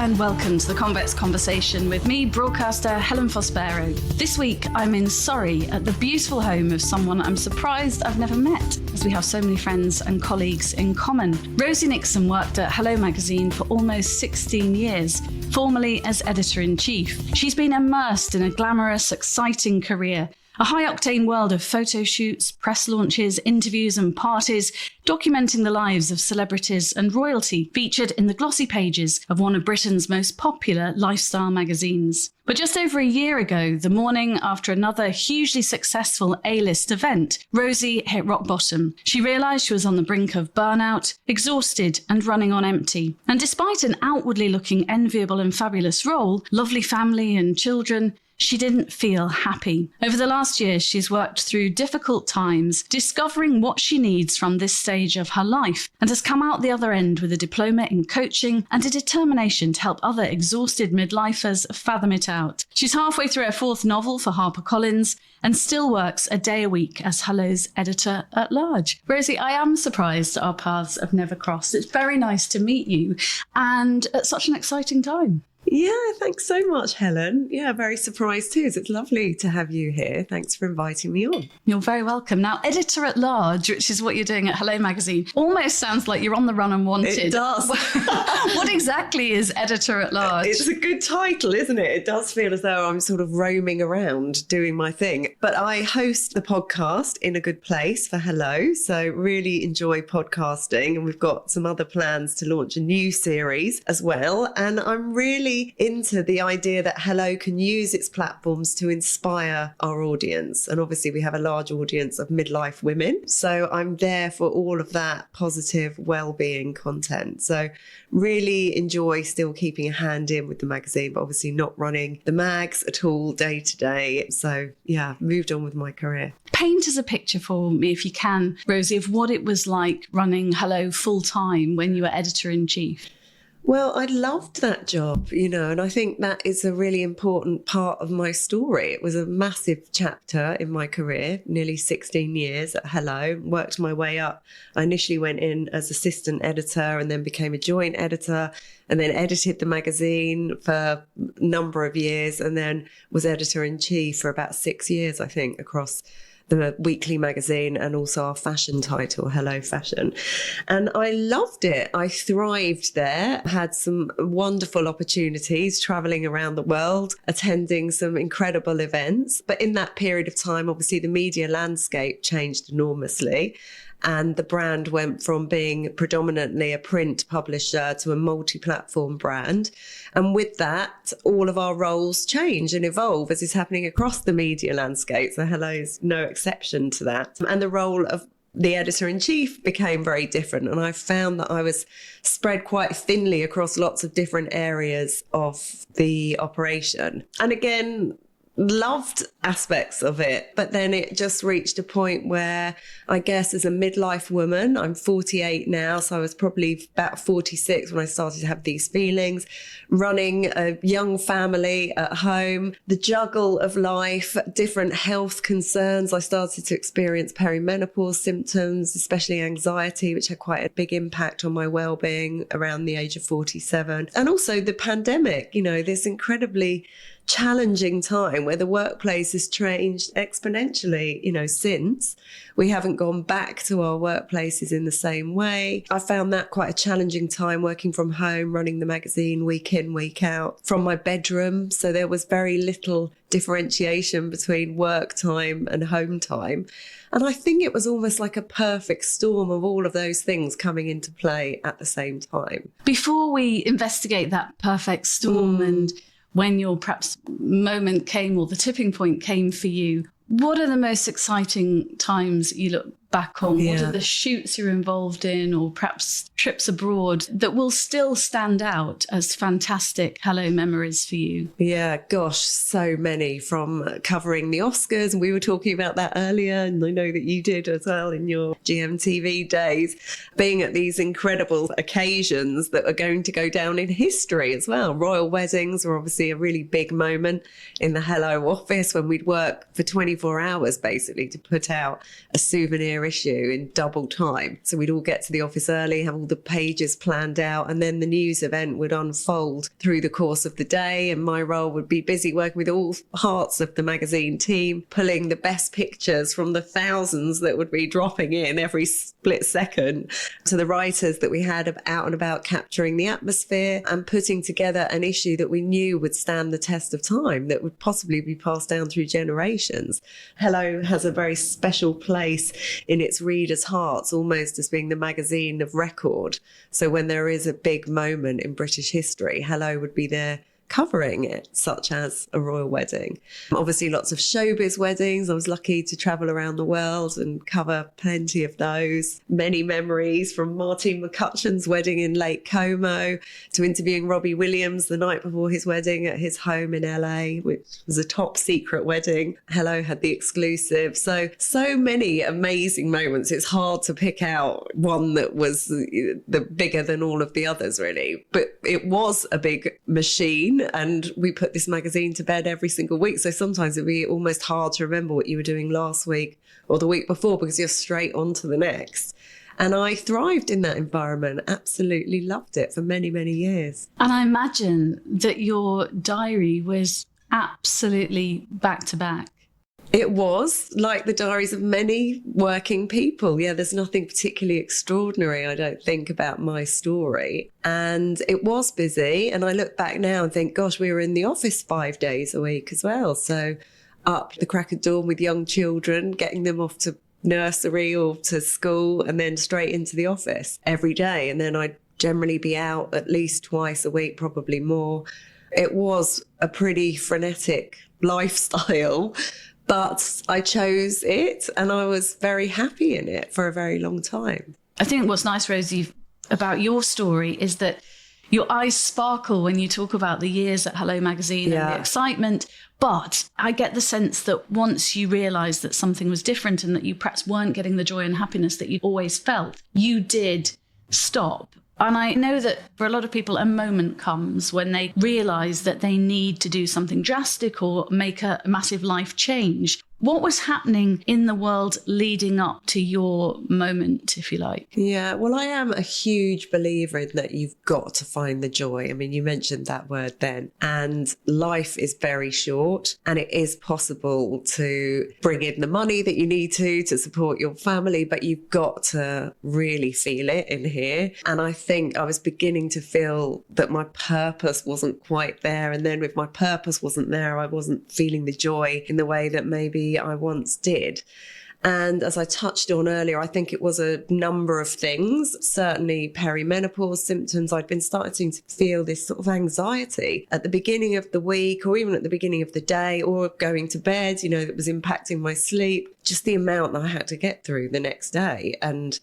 and welcome to the Convex Conversation with me, broadcaster Helen Fospero. This week I'm in Surrey at the beautiful home of someone I'm surprised I've never met, as we have so many friends and colleagues in common. Rosie Nixon worked at Hello magazine for almost 16 years, formerly as editor-in-chief. She's been immersed in a glamorous, exciting career, a high-octane world of photo shoots, press launches, interviews and parties, documenting the lives of celebrities and royalty, featured in the glossy pages of one of Britain's most popular lifestyle magazines. But just over a year ago, the morning after another hugely successful A-list event, Rosie hit rock bottom. She realised she was on the brink of burnout, exhausted and running on empty. And despite an outwardly looking enviable and fabulous role, lovely family and children, she didn't feel happy. Over the last year, she's worked through difficult times, discovering what she needs from this stage of her life, and has come out the other end with a diploma in coaching and a determination to help other exhausted midlifers fathom it out. She's halfway through her fourth novel for HarperCollins and still works a day a week as Hello's editor-at-large. Rosie, I am surprised our paths have never crossed. It's very nice to meet you, and at such an exciting time. Yeah, thanks so much, Helen. Yeah, very surprised too. It's lovely to have you here. Thanks for inviting me on. You're very welcome. Now, editor-at-large, which is what you're doing at Hello magazine, almost sounds like you're on the run and wanted. It does. What exactly is editor-at-large? It's a good title, isn't it? It does feel as though I'm sort of roaming around doing my thing. But I host the podcast In a Good Place for Hello, so really enjoy podcasting. And we've got some other plans to launch a new series as well. And I'm really into the idea that Hello can use its platforms to inspire our audience. And obviously we have a large audience of midlife women. So I'm there for all of that positive well-being content. So really enjoy still keeping a hand in with the magazine, but obviously not running the mags at all day to day. So yeah, moved on with my career. Paint us a picture for me, if you can, Rosie, of what it was like running Hello full time when you were editor-in-chief. Well, I loved that job, and I think that is a really important part of my story. It was a massive chapter in my career, nearly 16 years at Hello, worked my way up. I initially went in as assistant editor and then became a joint editor and then edited the magazine for a number of years and then was editor-in-chief for about 6 years, I think, across the weekly magazine and also our fashion title, Hello Fashion. And I loved it. I thrived there, had some wonderful opportunities traveling around the world, attending some incredible events. But in that period of time, obviously the media landscape changed enormously. And the brand went from being predominantly a print publisher to a multi-platform brand. And with that, all of our roles change and evolve, as is happening across the media landscape. So Hello is no exception to that. And the role of the editor-in-chief became very different. And I found that I was spread quite thinly across lots of different areas of the operation. And again, loved aspects of it, but then it just reached a point where I guess as a midlife woman, I'm 48 now, so I was probably about 46 when I started to have these feelings, running a young family at home, the juggle of life, different health concerns. I started to experience perimenopause symptoms, especially anxiety, which had quite a big impact on my well-being around the age of 47. And also the pandemic, this incredibly challenging time where the workplace has changed exponentially, since. We haven't gone back to our workplaces in the same way. I found that quite a challenging time working from home, running the magazine week in, week out from my bedroom. So there was very little differentiation between work time and home time. And I think it was almost like a perfect storm of all of those things coming into play at the same time. Before we investigate that perfect storm and when your perhaps moment came or the tipping point came for you, what are the most exciting times you look back on? What are the shoots you're involved in, or perhaps trips abroad that will still stand out as fantastic Hello memories for you? Yeah, gosh, so many, from covering the Oscars, and we were talking about that earlier, and I know that you did as well in your GMTV days, being at these incredible occasions that are going to go down in history as well. Royal weddings were obviously a really big moment in the Hello office when we'd work for 24 hours basically to put out a souvenir entire issue in double time. So we'd all get to the office early, have all the pages planned out, and then the news event would unfold through the course of the day. And my role would be busy working with all parts of the magazine team, pulling the best pictures from the thousands that would be dropping in every split second, to the writers that we had out and about capturing the atmosphere and putting together an issue that we knew would stand the test of time, that would possibly be passed down through generations. Hello has a very special place in its readers' hearts, almost as being the magazine of record. So when there is a big moment in British history, Hello would be there covering it, such as a royal wedding. Obviously, lots of showbiz weddings. I was lucky to travel around the world and cover plenty of those. Many memories, from Martine McCutcheon's wedding in Lake Como to interviewing Robbie Williams the night before his wedding at his home in LA, which was a top secret wedding. Hello had the exclusive. So many amazing moments. It's hard to pick out one that was the bigger than all of the others, really. But it was a big machine. And we put this magazine to bed every single week. So sometimes it'd be almost hard to remember what you were doing last week or the week before, because you're straight on to the next. And I thrived in that environment, absolutely loved it for many, many years. And I imagine that your diary was absolutely back to back. It was like the diaries of many working people. Yeah, there's nothing particularly extraordinary, I don't think, about my story. And it was busy. And I look back now and think, gosh, we were in the office 5 days a week as well. So up the crack of dawn with young children, getting them off to nursery or to school, and then straight into the office every day. And then I'd generally be out at least twice a week, probably more. It was a pretty frenetic lifestyle. But I chose it and I was very happy in it for a very long time. I think what's nice, Rosie, about your story is that your eyes sparkle when you talk about the years at Hello Magazine and the excitement. But I get the sense that once you realised that something was different and that you perhaps weren't getting the joy and happiness that you'd always felt, you did stop. And I know that for a lot of people, a moment comes when they realise that they need to do something drastic or make a massive life change. What was happening in the world leading up to your moment, if you like? Yeah, well, I am a huge believer in that you've got to find the joy. I mean, you mentioned that word then. And life is very short, and it is possible to bring in the money that you need to support your family, but you've got to really feel it in here. And I think I was beginning to feel that my purpose wasn't quite there. And then if my purpose wasn't there, I wasn't feeling the joy in the way that maybe I once did. And as I touched on earlier, I think it was a number of things, certainly perimenopause symptoms. I'd been starting to feel this sort of anxiety at the beginning of the week, or even at the beginning of the day, or going to bed, that was impacting my sleep, just the amount that I had to get through the next day. And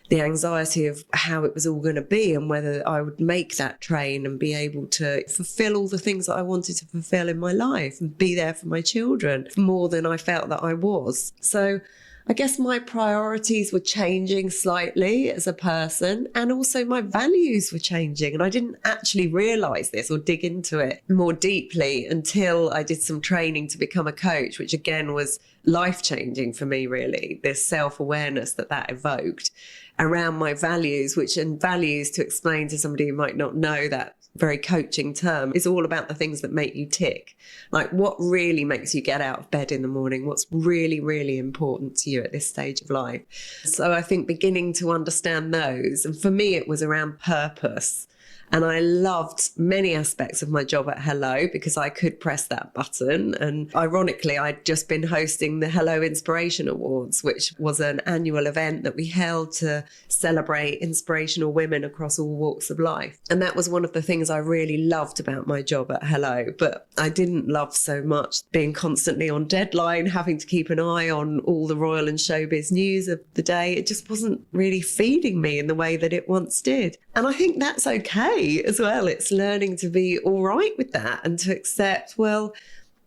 the anxiety of how it was all going to be and whether I would make that train and be able to fulfill all the things that I wanted to fulfill in my life and be there for my children more than I felt that I was. So I guess my priorities were changing slightly as a person, and also my values were changing. And I didn't actually realise this or dig into it more deeply until I did some training to become a coach, which again was life-changing for me, really. This self-awareness that evoked around my values, and values, to explain to somebody who might not know that very coaching term, is all about the things that make you tick. Like what really makes you get out of bed in the morning, what's really, really important to you at this stage of life. So I think beginning to understand those, and for me it was around purpose. And I loved many aspects of my job at Hello because I could press that button. And ironically, I'd just been hosting the Hello Inspiration Awards, which was an annual event that we held to celebrate inspirational women across all walks of life. And that was one of the things I really loved about my job at Hello. But I didn't love so much being constantly on deadline, having to keep an eye on all the royal and showbiz news of the day. It just wasn't really feeding me in the way that it once did. And I think that's okay as well. It's learning to be all right with that and to accept, well,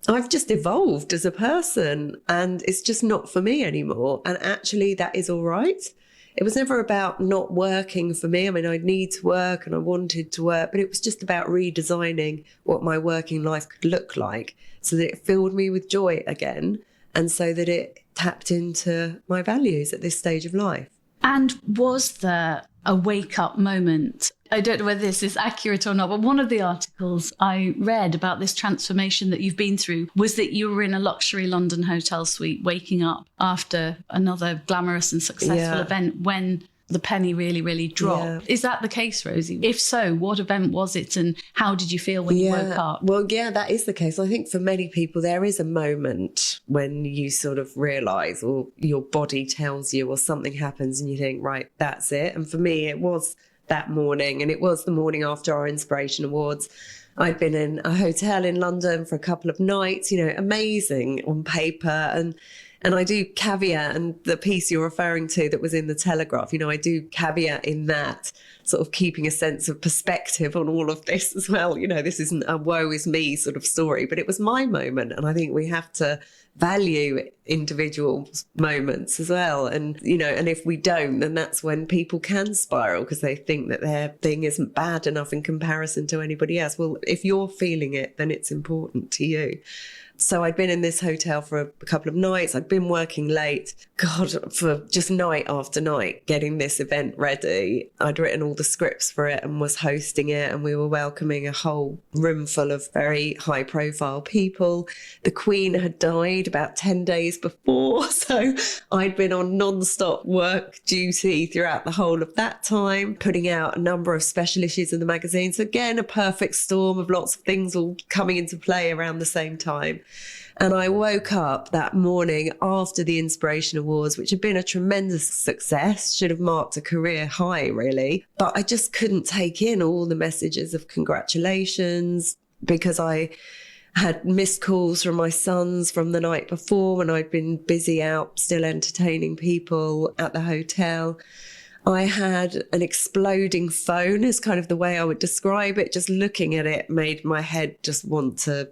I've just evolved as a person and it's just not for me anymore. And actually that is all right. It was never about not working for me. I mean, I need to work and I wanted to work, but it was just about redesigning what my working life could look like so that it filled me with joy again, and so that it tapped into my values at this stage of life. And was there a wake-up moment? I don't know whether this is accurate or not, but one of the articles I read about this transformation that you've been through was that you were in a luxury London hotel suite waking up after another glamorous and successful event when the penny really, really dropped. Yeah. Is that the case, Rosie? If so, what event was it and how did you feel when you woke up? Well, yeah, that is the case. I think for many people, there is a moment when you sort of realise or your body tells you or something happens and you think, right, that's it. And for me, it was that morning, and it was the morning after our Inspiration Awards. I'd been in a hotel in London for a couple of nights, amazing on paper. And I do caveat, and the piece you're referring to that was in the Telegraph, I do caveat in that, sort of keeping a sense of perspective on all of this as well. This isn't a woe is me sort of story, but it was my moment. And I think we have to value individual moments as well. And, and if we don't, then that's when people can spiral because they think that their thing isn't bad enough in comparison to anybody else. Well, if you're feeling it, then it's important to you. So I'd been in this hotel for a couple of nights. I'd been working late, for just night after night, getting this event ready. I'd written all the scripts for it and was hosting it. And we were welcoming a whole room full of very high profile people. The Queen had died about 10 days before. So I'd been on non-stop work duty throughout the whole of that time, putting out a number of special issues of the magazine. So again, a perfect storm of lots of things all coming into play around the same time. And I woke up that morning after the Inspiration Awards, which had been a tremendous success, should have marked a career high, really. But I just couldn't take in all the messages of congratulations because I had missed calls from my sons from the night before when I'd been busy out still entertaining people at the hotel. I had an exploding phone is kind of the way I would describe it. Just looking at it made my head just want to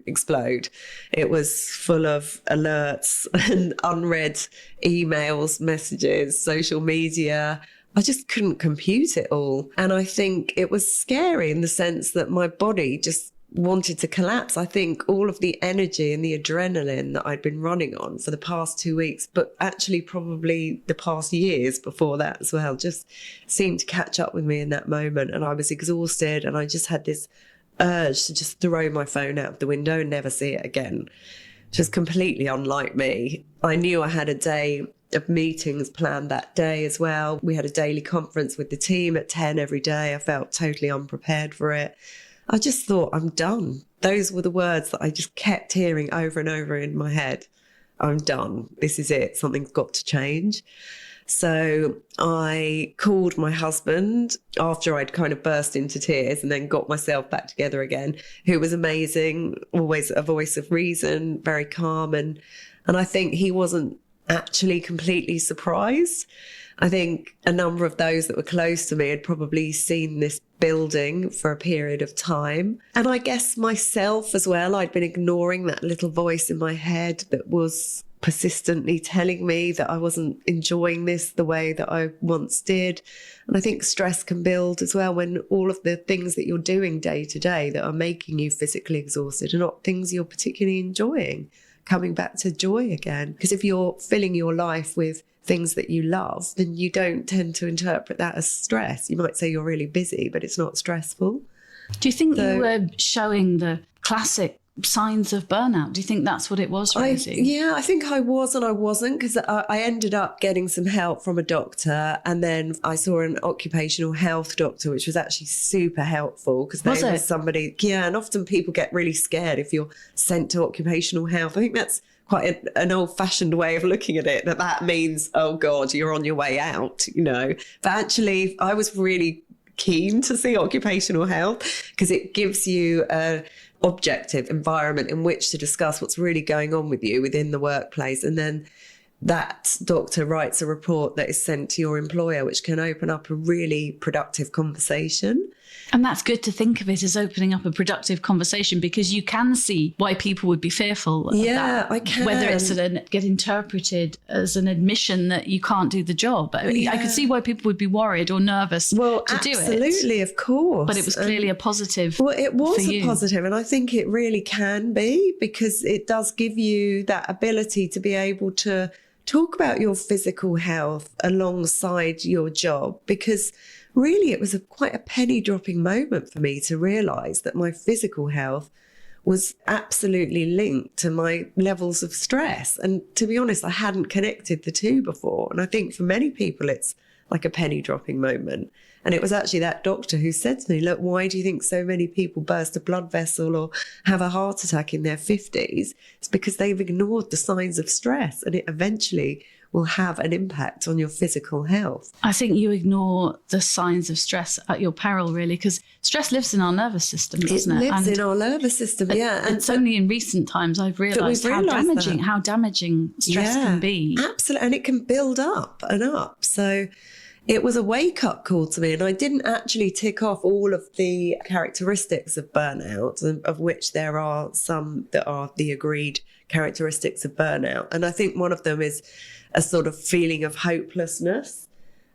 explode. It was full of alerts and unread emails, messages, social media. I just couldn't compute it all. And I think it was scary in the sense that my body just wanted to collapse. I think all of the energy and the adrenaline that I'd been running on for the past 2 weeks, but actually probably the past years before that as well, just seemed to catch up with me in that moment. And I was exhausted and I just had this urge to just throw my phone out of the window and never see it again. Just completely unlike me. I knew I had a day of meetings planned that day as well. We had a daily conference with the team at 10 every day. I felt totally unprepared for it. I just thought, I'm done. Those were the words that I just kept hearing over and over in my head. I'm done. This is it. Something's got to change. So I called my husband after I'd kind of burst into tears and then got myself back together again, who was amazing, always a voice of reason, very calm. And I think he wasn't actually completely surprised. I think a number of those that were close to me had probably seen this building for a period of time. And I guess myself as well, I'd been ignoring that little voice in my head that was persistently telling me that I wasn't enjoying this the way that I once did. And I think stress can build as well when all of the things that you're doing day to day that are making you physically exhausted are not things you're particularly enjoying, coming back to joy again. Because if you're filling your life with things that you love, then you don't tend to interpret that as stress. You might say you're really busy, but it's not stressful. Do you think you were showing the classic signs of burnout? Do you think that's what it was, Rosie? I think I was and I wasn't, because I ended up getting some help from a doctor, and then I saw an occupational health doctor, which was actually super helpful because they were somebody, and often people get really scared if you're sent to occupational health. I think that's quite an old-fashioned way of looking at it, that means, oh God, you're on your way out, But actually, I was really keen to see occupational health because it gives you a objective environment in which to discuss what's really going on with you within the workplace. And then that doctor writes a report that is sent to your employer, which can open up a really productive conversation. And that's good to think of it as opening up a productive conversation, because you can see why people would be fearful of that. I can. Whether it's get interpreted as an admission that you can't do the job. I could see why people would be worried or nervous to do it. Absolutely, of course. But it was clearly a positive. Well, it was a positive, and I think it really can be, because it does give you that ability to be able to talk about your physical health alongside your job, because really it was quite a penny dropping moment for me to realise that my physical health was absolutely linked to my levels of stress. And to be honest, I hadn't connected the two before. And I think for many people, it's like a penny dropping moment. And it was actually that doctor who said to me, look, why do you think so many people burst a blood vessel or have a heart attack in their 50s? It's because they've ignored the signs of stress, and it eventually will have an impact on your physical health. I think you ignore the signs of stress at your peril, really, because stress lives in our nervous system, doesn't it? It lives in our nervous system, yeah. And it's only in recent times I've realised how damaging stress can be. Absolutely, and it can build up and up. So it was a wake-up call to me, and I didn't actually tick off all of the characteristics of burnout, of which there are some that are the agreed characteristics of burnout. And I think one of them is a sort of feeling of hopelessness.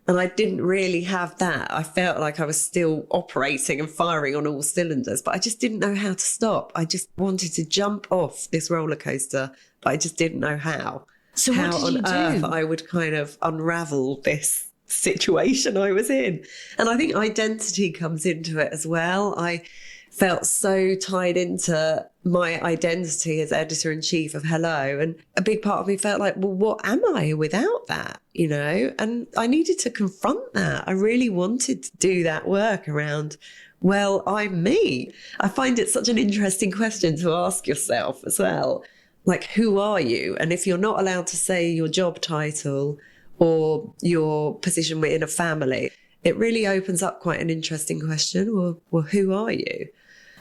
And I didn't really have that. I felt like I was still operating and firing on all cylinders, but I just didn't know how to stop. I just wanted to jump off this roller coaster, but I just didn't know how. So how what did you do? on earth I would kind of unravel this situation I was in. And I think identity comes into it as well. I felt so tied into my identity as editor-in-chief of Hello. And a big part of me felt like, well, what am I without that? You know, and I needed to confront that. I really wanted to do that work around, well, I'm me. I find it such an interesting question to ask yourself as well. Like, who are you? And if you're not allowed to say your job title or your position within a family, it really opens up quite an interesting question. Well, who are you?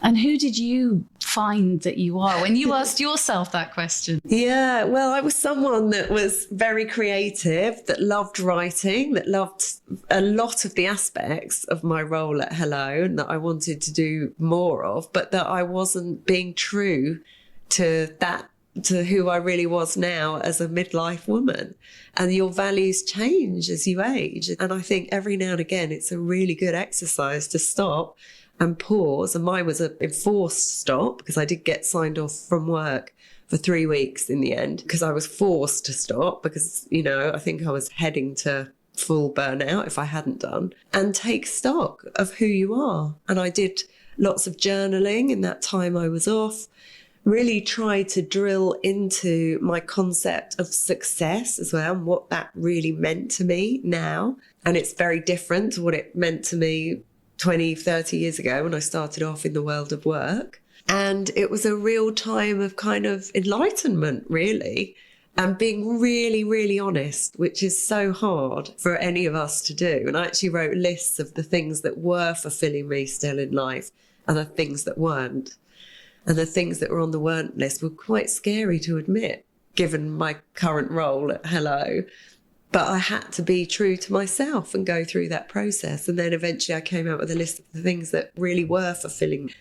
And who did you find that you are when you asked yourself that question? Yeah, well, I was someone that was very creative, that loved writing, that loved a lot of the aspects of my role at Hello, and that I wanted to do more of, but that I wasn't being true to who I really was now as a midlife woman. And your values change as you age. And I think every now and again, it's a really good exercise to stop and pause. And mine was an enforced stop, because I did get signed off from work for 3 weeks in the end, because I was forced to stop, because, you know, I think I was heading to full burnout if I hadn't done, and take stock of who you are. And I did lots of journaling in that time I was off, really tried to drill into my concept of success as well, and what that really meant to me now. And it's very different to what it meant to me 20, 30 years ago when I started off in the world of work. And it was a real time of kind of enlightenment, really, and being really, really honest, which is so hard for any of us to do. And I actually wrote lists of the things that were fulfilling me still in life and the things that weren't. And the things that were on the weren't list were quite scary to admit, given my current role at Hello. But I had to be true to myself and go through that process. And then eventually I came out with a list of the things that really were fulfilling.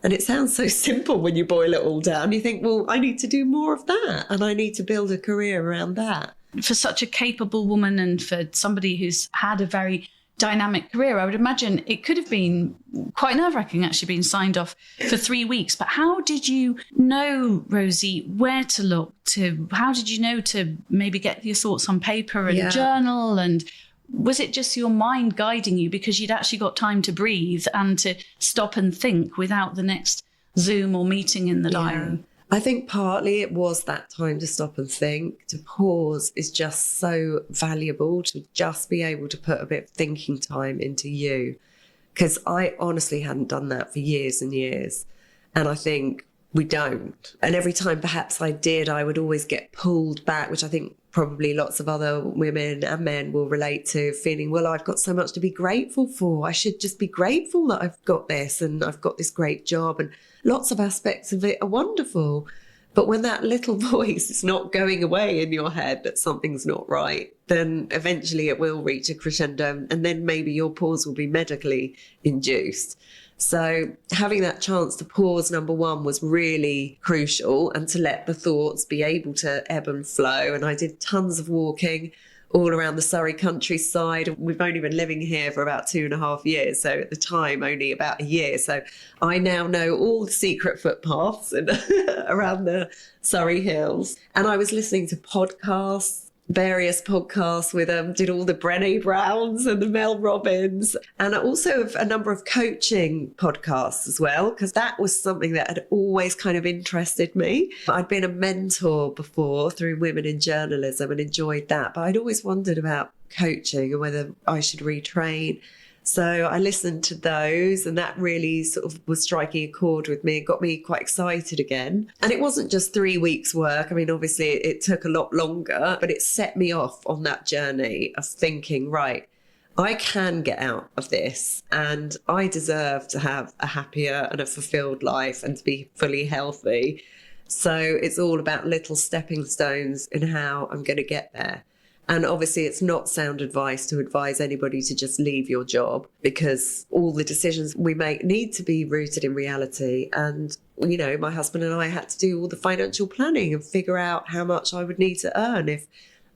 And it sounds so simple when you boil it all down. You think, well, I need to do more of that, and I need to build a career around that. For such a capable woman, and for somebody who's had a very dynamic career, I would imagine it could have been quite nerve-wracking actually being signed off for 3 weeks. But how did you know, Rosie, where to look to? How did you know to maybe get your thoughts on paper and journal? And was it just your mind guiding you because you'd actually got time to breathe and to stop and think without the next Zoom or meeting in the diary? I think partly it was that time to stop and think. To pause is just so valuable, to just be able to put a bit of thinking time into you. Because I honestly hadn't done that for years and years. And I think we don't. And every time perhaps I did, I would always get pulled back, which I think probably lots of other women and men will relate to, feeling, well, I've got so much to be grateful for. I should just be grateful that I've got this and I've got this great job. And lots of aspects of it are wonderful. But when that little voice is not going away in your head that something's not right, then eventually it will reach a crescendo, and then maybe your pause will be medically induced. So having that chance to pause, number one, was really crucial, and to let the thoughts be able to ebb and flow. And I did tons of walking all around the Surrey countryside. We've only been living here for about 2.5 years. So at the time, only about a year. So I now know all the secret footpaths and around the Surrey hills. And I was listening to podcasts, various podcasts with did all the Brené Browns and the Mel Robbins, and also a number of coaching podcasts as well, because that was something that had always kind of interested me. I'd been a mentor before through Women in Journalism and enjoyed that, but I'd always wondered about coaching and whether I should retrain. So I listened to those, and that really sort of was striking a chord with me and got me quite excited again. And it wasn't just 3 weeks work. I mean, obviously it took a lot longer, but it set me off on that journey of thinking, right, I can get out of this, and I deserve to have a happier and a fulfilled life and to be fully healthy. So it's all about little stepping stones in how I'm going to get there. And obviously, it's not sound advice to advise anybody to just leave your job, because all the decisions we make need to be rooted in reality. And, you know, my husband and I had to do all the financial planning and figure out how much I would need to earn if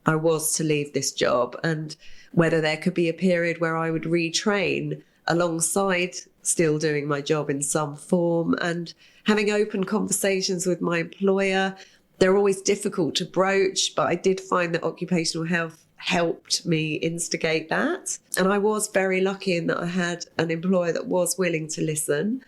I was to leave this job, and whether there could be a period where I would retrain alongside still doing my job in some form, and having open conversations with my employer. They're always difficult to broach, but I did find that occupational health helped me instigate that. And I was very lucky in that I had an employer that was willing to listen.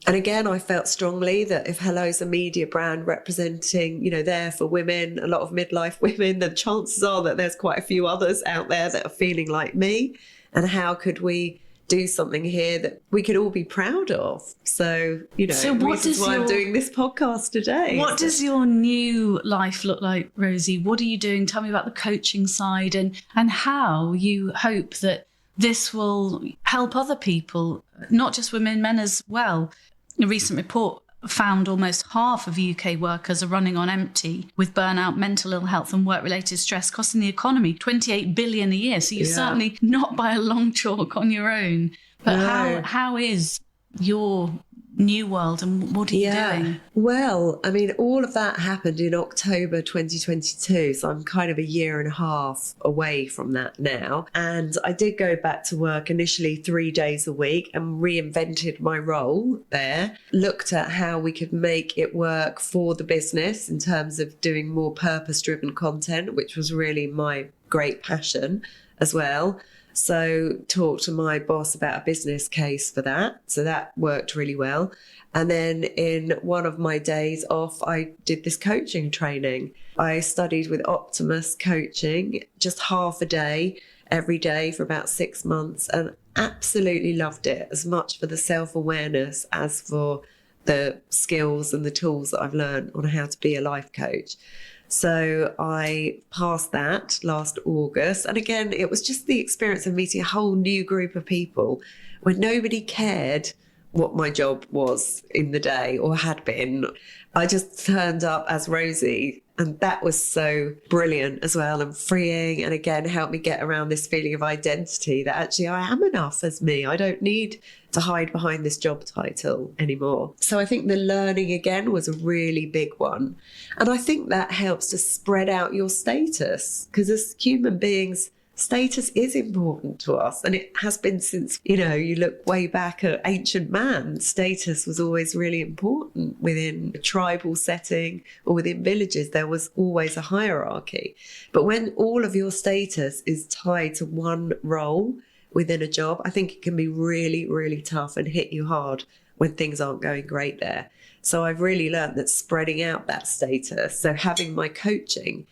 And again, I felt strongly that if Hello's a media brand representing, you know, there for women, a lot of midlife women, the chances are that there's quite a few others out there that are feeling like me. And how could we do something here that we could all be proud of? So, you know, so reasons why I'm doing this podcast today. What does your new life look like, Rosie? What are you doing? Tell me about the coaching side, and how you hope that this will help other people, not just women, men as well. A recent report found almost half of UK workers are running on empty with burnout, mental ill health and work-related stress, costing the economy 28 billion a year. So you're certainly not by a long chalk on your own. But No. how is your new world, and what are you doing? Well, I mean, all of that happened in October 2022. So I'm kind of a 1.5 years away from that now. And I did go back to work initially 3 days a week and reinvented my role there, looked at how we could make it work for the business in terms of doing more purpose-driven content, which was really my great passion as well. So talked to my boss about a business case for that. So that worked really well. And then in one of my days off, I did this coaching training. I studied with Optimus Coaching, just half a day, every day for about 6 months, and absolutely loved it, as much for the self-awareness as for the skills and the tools that I've learned on how to be a life coach. So I passed that last August. And again, it was just the experience of meeting a whole new group of people where nobody cared what my job was in the day or had been. I just turned up as Rosie, and that was so brilliant as well, and freeing, and again helped me get around this feeling of identity that actually I am enough as me. I don't need to hide behind this job title anymore. So I think the learning again was a really big one. And I think that helps to spread out your status, because as human beings, status is important to us, and it has been since, you know, you look way back at ancient man. Status was always really important within a tribal setting or within villages. There was always a hierarchy. But when all of your status is tied to one role within a job, I think it can be really, really tough and hit you hard when things aren't going great there. So I've really learned that spreading out that status, so having my coaching,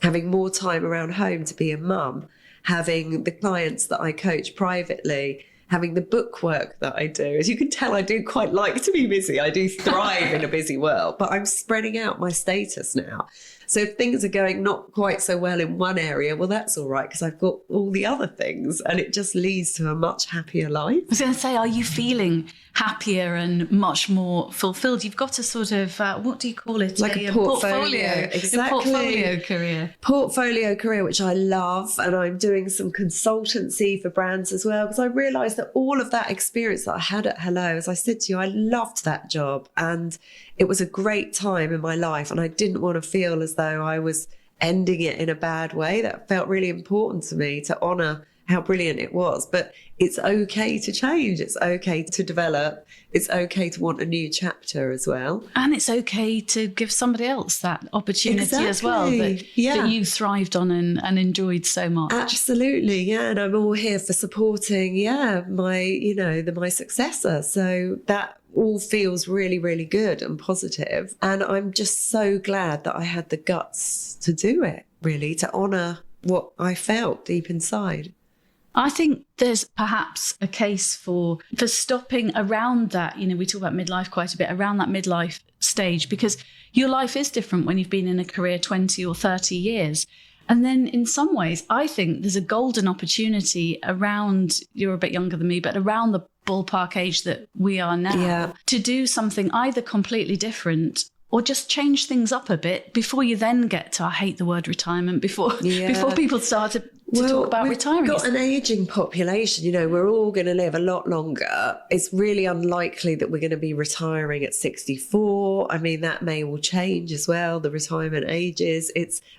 having more time around home to be a mum, having the clients that I coach privately, having the book work that I do. As you can tell, I do quite like to be busy. I do thrive in a busy world, but I'm spreading out my status now. So if things are going not quite so well in one area, well, that's all right, because I've got all the other things, and it just leads to a much happier life. I was going to say, are you feeling happier and much more fulfilled? You've got a sort of, what do you call it? Like a portfolio. Exactly. A portfolio career. Portfolio career, which I love. And I'm doing some consultancy for brands as well, because I realised that all of that experience that I had at Hello, as I said to you, I loved that job. And it was a great time in my life. And I didn't want to feel as though I was ending it in a bad way. That felt really important to me, to honour how brilliant it was. But it's okay to change. It's okay to develop. It's okay to want a new chapter as well. And it's okay to give somebody else that opportunity as well that you thrived on and enjoyed so much. Absolutely, yeah. And I'm all here for supporting, my successor. So that all feels really, really good and positive. And I'm just so glad that I had the guts to do it, really, to honour what I felt deep inside. I think there's perhaps a case for stopping around that. We talk about midlife quite a bit, around that midlife stage, because your life is different when you've been in a career 20 or 30 years. And then in some ways, I think there's a golden opportunity around, you're a bit younger than me, but around the ballpark age that we are now, to do something either completely different or just change things up a bit before you then get to, I hate the word retirement, before people start to talk about retiring. We've got an ageing population, we're all going to live a lot longer. It's really unlikely that we're going to be retiring at 64. I mean, that may all change as well, the retirement ages.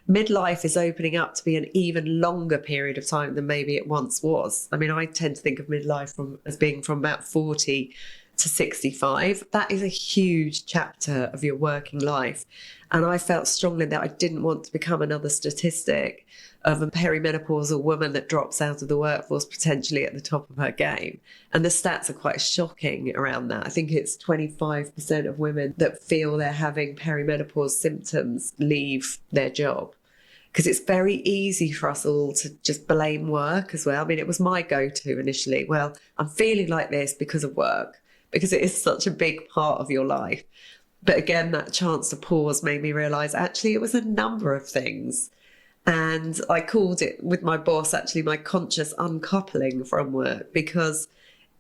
Midlife is opening up to be an even longer period of time than maybe it once was. I mean, I tend to think of midlife as being from about 40 to 65. That is a huge chapter of your working life. And I felt strongly that I didn't want to become another statistic of a perimenopausal woman that drops out of the workforce potentially at the top of her game. And the stats are quite shocking around that. I think it's 25% of women that feel they're having perimenopause symptoms leave their job. Because it's very easy for us all to just blame work as well. I mean, it was my go-to initially. Well, I'm feeling like this because of work, because it is such a big part of your life. But again, that chance to pause made me realise actually it was a number of things. And I called it with my boss, actually, my conscious uncoupling from work, because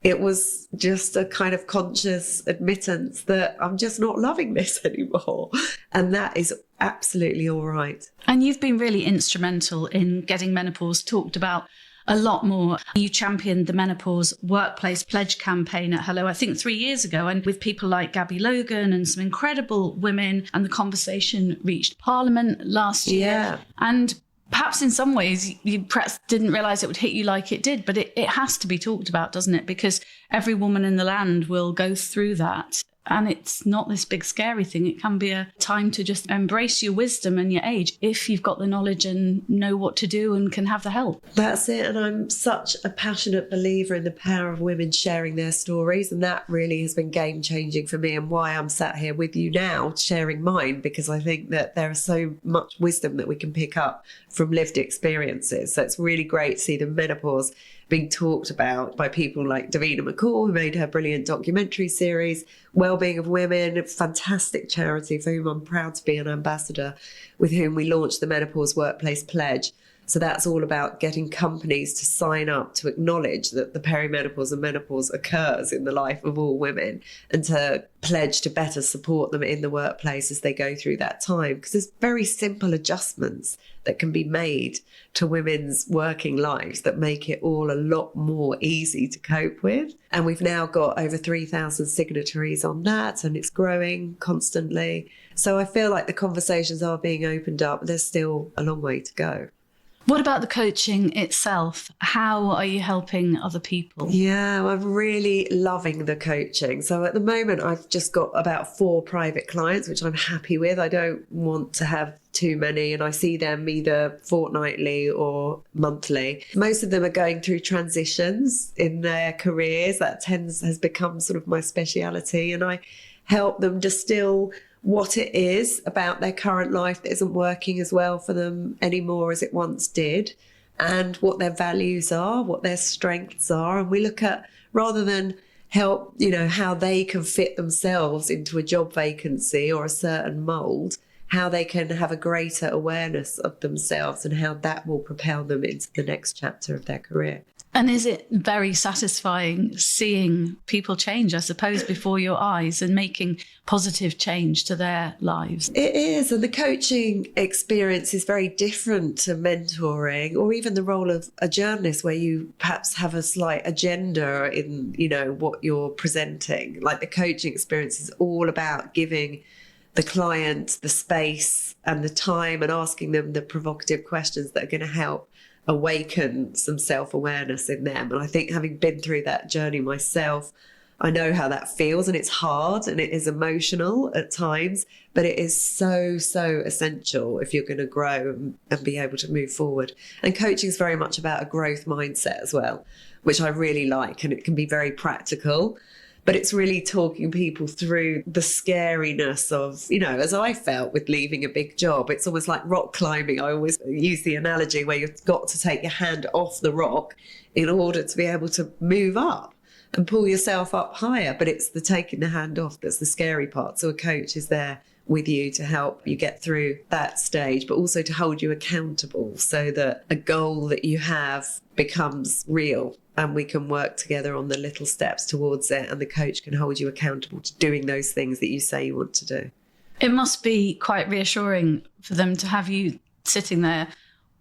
it was just a kind of conscious admittance that I'm just not loving this anymore. And that is absolutely all right. And you've been really instrumental in getting menopause talked about a lot more. You championed the Menopause Workplace Pledge campaign at Hello, I think 3 years ago, and with people like Gabby Logan and some incredible women, and the conversation reached Parliament last year. Yeah. And perhaps in some ways you perhaps didn't realise it would hit you like it did, but it has to be talked about, doesn't it? Because every woman in the land will go through that. And it's not this big scary thing. It can be a time to just embrace your wisdom and your age if you've got the knowledge and know what to do and can have the help. That's it. And I'm such a passionate believer in the power of women sharing their stories. And that really has been game changing for me, and why I'm sat here with you now sharing mine, because I think that there is so much wisdom that we can pick up from lived experiences. So it's really great to see the menopause being talked about by people like Davina McCall, who made her brilliant documentary series, Wellbeing of Women, a fantastic charity for whom I'm proud to be an ambassador, with whom we launched the Menopause Workplace Pledge. So that's all about getting companies to sign up to acknowledge that the perimenopause and menopause occurs in the life of all women, and to pledge to better support them in the workplace as they go through that time. Because there's very simple adjustments that can be made to women's working lives that make it all a lot more easy to cope with. And we've now got over 3,000 signatories on that, and it's growing constantly. So I feel like the conversations are being opened up. There's still a long way to go. What about the coaching itself? How are you helping other people? Yeah, I'm really loving the coaching. So at the moment, I've just got about 4 private clients, which I'm happy with. I don't want to have too many, and I see them either fortnightly or monthly. Most of them are going through transitions in their careers. That has become sort of my speciality, and I help them distill what it is about their current life that isn't working as well for them anymore as it once did, and what their values are, what their strengths are. And we look at, rather than help, how they can fit themselves into a job vacancy or a certain mold, how they can have a greater awareness of themselves and how that will propel them into the next chapter of their career. And is it very satisfying seeing people change, I suppose, before your eyes and making positive change to their lives? It is. And the coaching experience is very different to mentoring or even the role of a journalist, where you perhaps have a slight agenda in, what you're presenting. Like the coaching experience is all about giving the client the space and the time and asking them the provocative questions that are going to help awaken some self-awareness in them. And I think, having been through that journey myself, I know how that feels, and it's hard and it is emotional at times, but it is so essential if you're going to grow and be able to move forward. And coaching is very much about a growth mindset as well, which I really like, and it can be very practical. But it's really talking people through the scariness of, as I felt with leaving a big job. It's almost like rock climbing. I always use the analogy where you've got to take your hand off the rock in order to be able to move up and pull yourself up higher. But it's the taking the hand off that's the scary part. So a coach is there with you to help you get through that stage, but also to hold you accountable so that a goal that you have becomes real. And we can work together on the little steps towards it. And the coach can hold you accountable to doing those things that you say you want to do. It must be quite reassuring for them to have you sitting there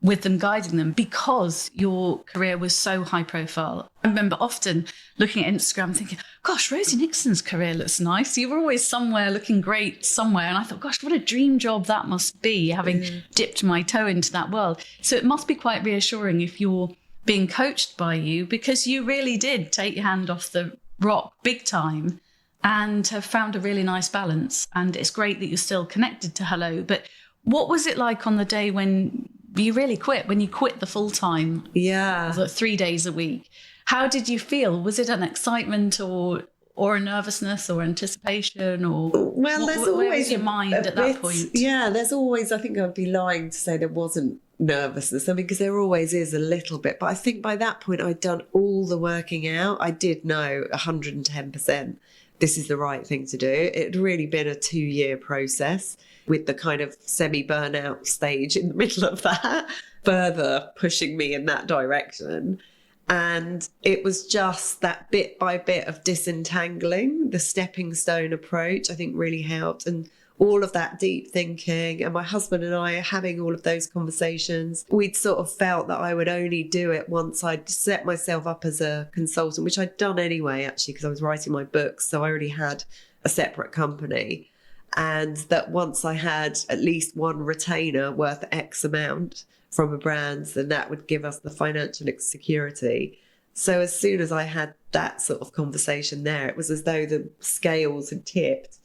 with them, guiding them, because your career was so high profile. I remember often looking at Instagram thinking, gosh, Rosie Nixon's career looks nice. You were always somewhere looking great somewhere. And I thought, gosh, what a dream job that must be, having dipped my toe into that world. So it must be quite reassuring if you're being coached by you, because you really did take your hand off the rock big time and have found a really nice balance. And it's great that you're still connected to Hello. But what was it like on the day when you really quit, when you quit the full time? Yeah. 3 days a week. How did you feel? Was it an excitement or a nervousness or anticipation, or there's always where was your mind at that point? Yeah, there's always, I think I'd be lying to say there wasn't nervousness. I mean, because there always is a little bit, but I think by that point I'd done all the working out. I did know 110% this is the right thing to do. It had really been a 2-year process with the kind of semi-burnout stage in the middle of that, further pushing me in that direction. And it was just that bit by bit of disentangling, the stepping stone approach, I think really helped. And all of that deep thinking, and my husband and I having all of those conversations. We'd sort of felt that I would only do it once I'd set myself up as a consultant, which I'd done anyway, actually, because I was writing my books. So I already had a separate company. And that once I had at least one retainer worth X amount from a brand, then that would give us the financial security. So as soon as I had that sort of conversation there, it was as though the scales had tipped.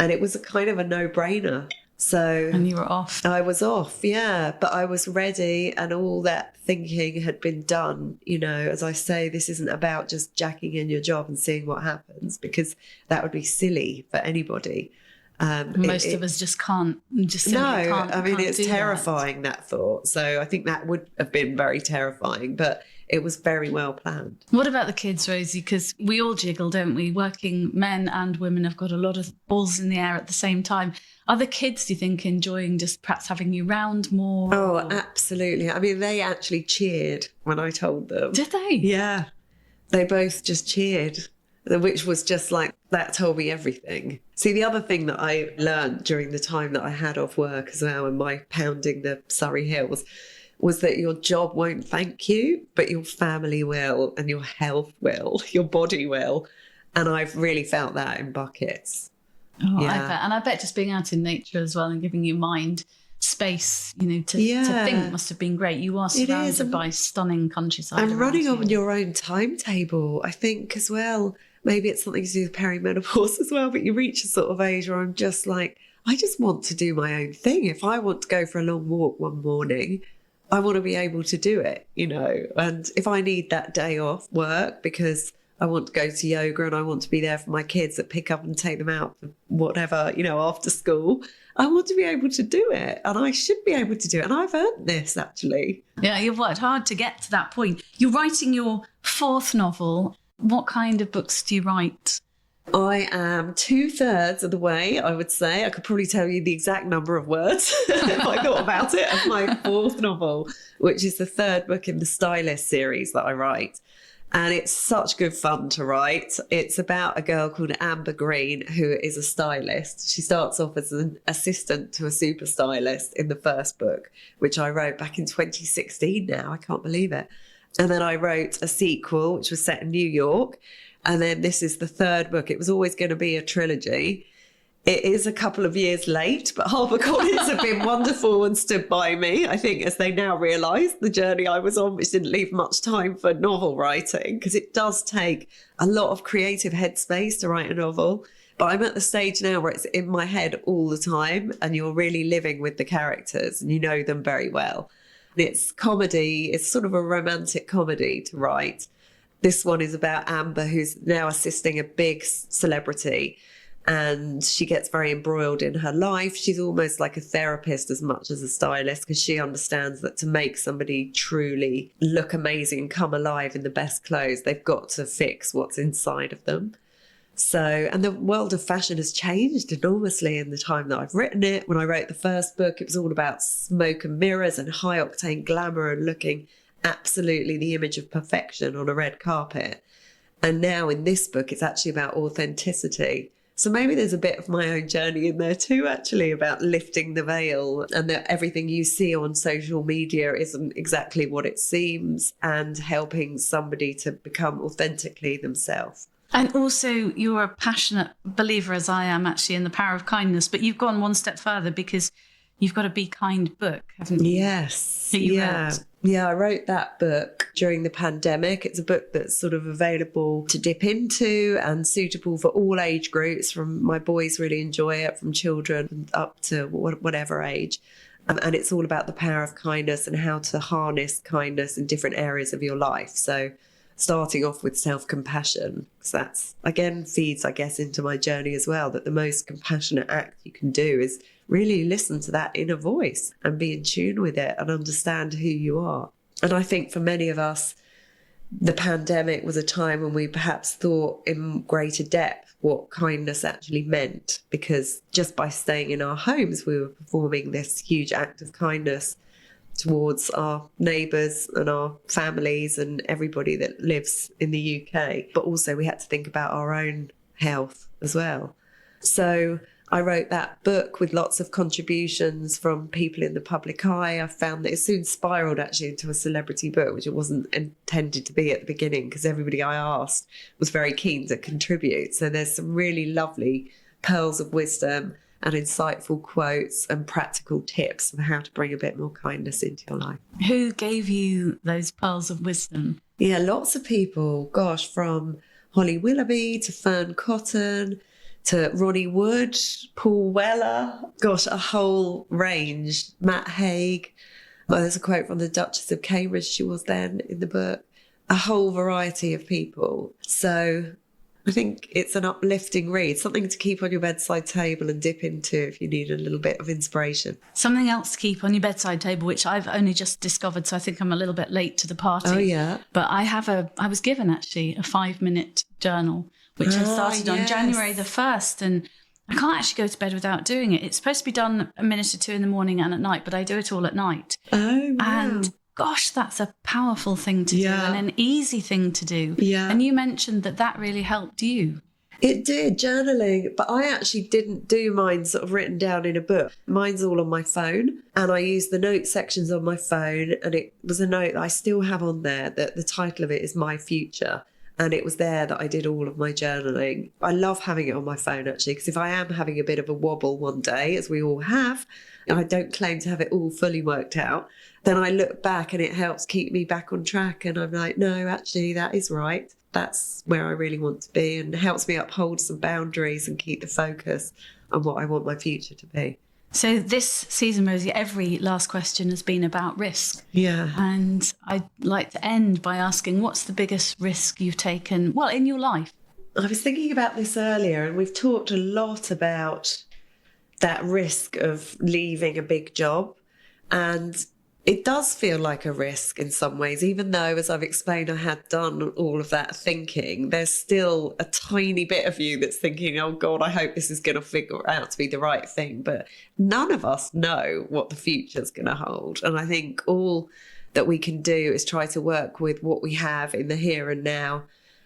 And it was a kind of a no-brainer. So and you were off. I was off, yeah. But I was ready, and all that thinking had been done. As I say, this isn't about just jacking in your job and seeing what happens, because that would be silly for anybody. Most of us just can't. It's terrifying, that thought. So I think that would have been very terrifying, but it was very well planned. What about the kids, Rosie? Because we all jiggle, don't we? Working men and women have got a lot of balls in the air at the same time. Are the kids, do you think, enjoying just perhaps having you round more? Oh, absolutely. I mean, they actually cheered when I told them. Did they? Yeah. They both just cheered, which was just like, that told me everything. See, the other thing that I learned during the time that I had off work as well, and my pounding the Surrey hills, was that your job won't thank you, but your family will, and your health will, your body will. And I've really felt that in buckets. Oh, yeah. I bet. And I bet just being out in nature as well and giving your mind space, to think must have been great. You are surrounded by stunning countryside. And running on your own timetable, I think as well. Maybe it's something to do with perimenopause as well, but you reach a sort of age where I'm just like, I just want to do my own thing. If I want to go for a long walk one morning, I want to be able to do it, and if I need that day off work because I want to go to yoga and I want to be there for my kids that pick up and take them out for whatever, after school, I want to be able to do it, and I should be able to do it. And I've earned this, actually. Yeah, you've worked hard to get to that point. You're writing your 4th novel. What kind of books do you write? I am 2/3 of the way, I would say. I could probably tell you the exact number of words if I thought about it, of my fourth novel, which is the third book in the Stylist series that I write. And it's such good fun to write. It's about a girl called Amber Green, who is a stylist. She starts off as an assistant to a super stylist in the first book, which I wrote back in 2016 now. I can't believe it. And then I wrote a sequel, which was set in New York. And then this is the third book. It was always going to be a trilogy. It is a couple of years late, but HarperCollins have been wonderful and stood by me, I think, as they now realise the journey I was on, which didn't leave much time for novel writing, because it does take a lot of creative headspace to write a novel. But I'm at the stage now where it's in my head all the time, and you're really living with the characters and you know them very well. And it's comedy. It's sort of a romantic comedy to write. This one is about Amber, who's now assisting a big celebrity, and she gets very embroiled in her life. She's almost like a therapist as much as a stylist, because she understands that to make somebody truly look amazing and come alive in the best clothes, they've got to fix what's inside of them. So, and the world of fashion has changed enormously in the time that I've written it. When I wrote the first book, it was all about smoke and mirrors and high octane glamour and looking absolutely the image of perfection on a red carpet. And now in this book, it's actually about authenticity. So maybe there's a bit of my own journey in there too, actually, about lifting the veil, and that everything you see on social media isn't exactly what it seems, and helping somebody to become authentically themselves. And also, you're a passionate believer, as I am, actually, in the power of kindness. But you've gone one step further, because you've got a Be Kind book, haven't you? Yes. Yeah. Yeah, I wrote that book during the pandemic. It's a book that's sort of available to dip into and suitable for all age groups. From my boys really enjoy it, from children up to whatever age. And it's all about the power of kindness and how to harness kindness in different areas of your life. So starting off with self-compassion, because that's, again, feeds, I guess, into my journey as well, that the most compassionate act you can do is really listen to that inner voice and be in tune with it and understand who you are. And I think for many of us, the pandemic was a time when we perhaps thought in greater depth what kindness actually meant, because just by staying in our homes, we were performing this huge act of kindness towards our neighbours and our families and everybody that lives in the UK. But also we had to think about our own health as well. So I wrote that book with lots of contributions from people in the public eye. I found that it soon spiraled actually into a celebrity book, which it wasn't intended to be at the beginning, because everybody I asked was very keen to contribute. So there's some really lovely pearls of wisdom and insightful quotes and practical tips on how to bring a bit more kindness into your life. Who gave you those pearls of wisdom? Yeah, lots of people. Gosh, from Holly Willoughby to Fern Cotton to Ronnie Wood, Paul Weller. Gosh, a whole range. Matt Haig. Well, there's a quote from the Duchess of Cambridge, she was then in the book. A whole variety of people. So I think it's an uplifting read, something to keep on your bedside table and dip into if you need a little bit of inspiration. Something else to keep on your bedside table, which I've only just discovered, so I think I'm a little bit late to the party. Oh, yeah. But I was given actually a 5-minute journal, which I started on January the 1st, and I can't actually go to bed without doing it. It's supposed to be done a minute or two in the morning and at night, but I do it all at night. Oh, wow. And gosh, that's a powerful thing to do and an easy thing to do. Yeah. And you mentioned that really helped you. It did, journaling, but I actually didn't do mine sort of written down in a book. Mine's all on my phone, and I use the note sections on my phone, and it was a note that I still have on there that the title of it is My Future. And it was there that I did all of my journaling. I love having it on my phone, actually, because if I am having a bit of a wobble one day, as we all have, I don't claim to have it all fully worked out, then I look back and it helps keep me back on track. And I'm like, no, actually, that is right. That's where I really want to be, and helps me uphold some boundaries and keep the focus on what I want my future to be. So this season, Rosie, every last question has been about risk. Yeah. And I'd like to end by asking, what's the biggest risk you've taken, well, in your life? I was thinking about this earlier, and we've talked a lot about that risk of leaving a big job. And it does feel like a risk in some ways, even though, as I've explained, I had done all of that thinking. There's still a tiny bit of you that's thinking, oh God, I hope this is going to figure out to be the right thing. But none of us know what the future's going to hold. And I think all that we can do is try to work with what we have in the here and now.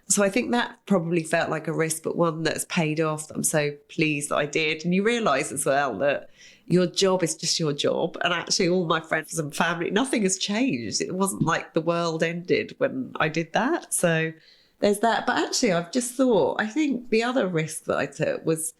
So I think that probably felt like a risk, but one that's paid off, that I'm so pleased that I did. And you realise as well that your job is just your job. And actually all my friends and family, nothing has changed. It wasn't like the world ended when I did that. So there's that. But actually I've just thought, I think the other risk that I took was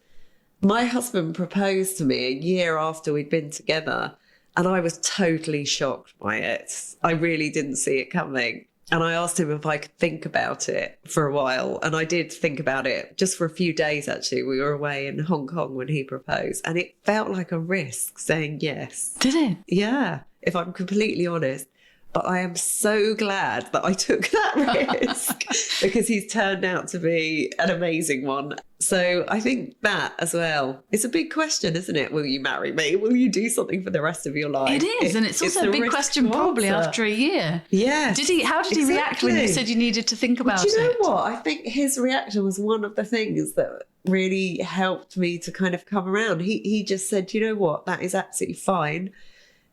my husband proposed to me a year after we'd been together. And I was totally shocked by it. I really didn't see it coming. And I asked him if I could think about it for a while. And I did think about it just for a few days, actually. We were away in Hong Kong when he proposed. And it felt like a risk saying yes. Did it? Yeah, if I'm completely honest. But I am so glad that I took that risk because he's turned out to be an amazing one. So I think that as well, it's a big question, isn't it? Will you marry me? Will you do something for the rest of your life? It is. And it's also a big question probably after a year. Yeah. How did he react when you said you needed to think about it? Do you know what? I think his reaction was one of the things that really helped me to kind of come around. He just said, you know what? That is absolutely fine.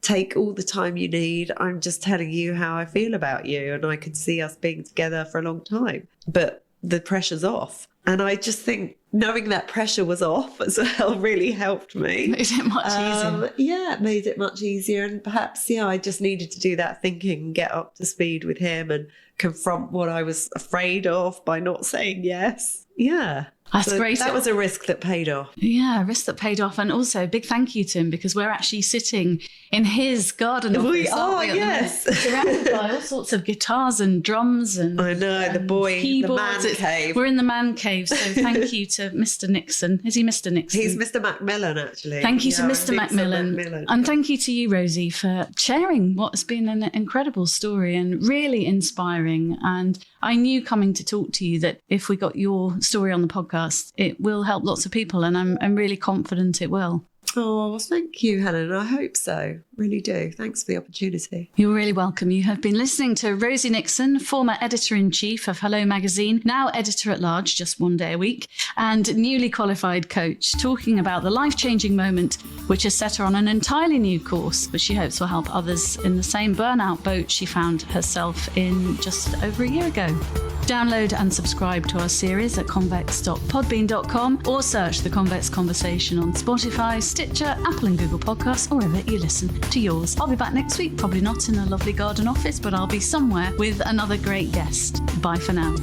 Take all the time you need. I'm just telling you how I feel about you. And I could see us being together for a long time. But the pressure's off. And I just think knowing that pressure was off as well really helped me. Made it much easier. Yeah, it made it much easier. And perhaps, I just needed to do that thinking and get up to speed with him and confront what I was afraid of by not saying yes. Yeah. That's great. That was a risk that paid off. Yeah, a risk that paid off. And also a big thank you to him because we're actually sitting in his garden office. We are, yes. Surrounded by all sorts of guitars and drums and I know, the man cave. We're in the man cave. So thank you to Mr. Nixon. Is he Mr. Nixon? He's Mr. Macmillan, actually. Thank you to Mr. Macmillan. And thank you to you, Rosie, for sharing what has been an incredible story and really inspiring. And I knew coming to talk to you that if we got your story on the podcast, it will help lots of people, and I'm really confident it will. Oh, well, thank you, Helen. I hope so. Really do. Thanks for the opportunity. You're really welcome. You have been listening to Rosie Nixon, former editor-in-chief of Hello Magazine, now editor-at-large, just one day a week, and newly qualified coach, talking about the life-changing moment which has set her on an entirely new course, which she hopes will help others in the same burnout boat she found herself in just over a year ago. Download and subscribe to our series at convex.podbean.com or search The Convex Conversation on Spotify, Stitcher, Apple and Google Podcasts, or wherever you listen to yours. I'll be back next week, probably not in a lovely garden office, but I'll be somewhere with another great guest. Bye for now.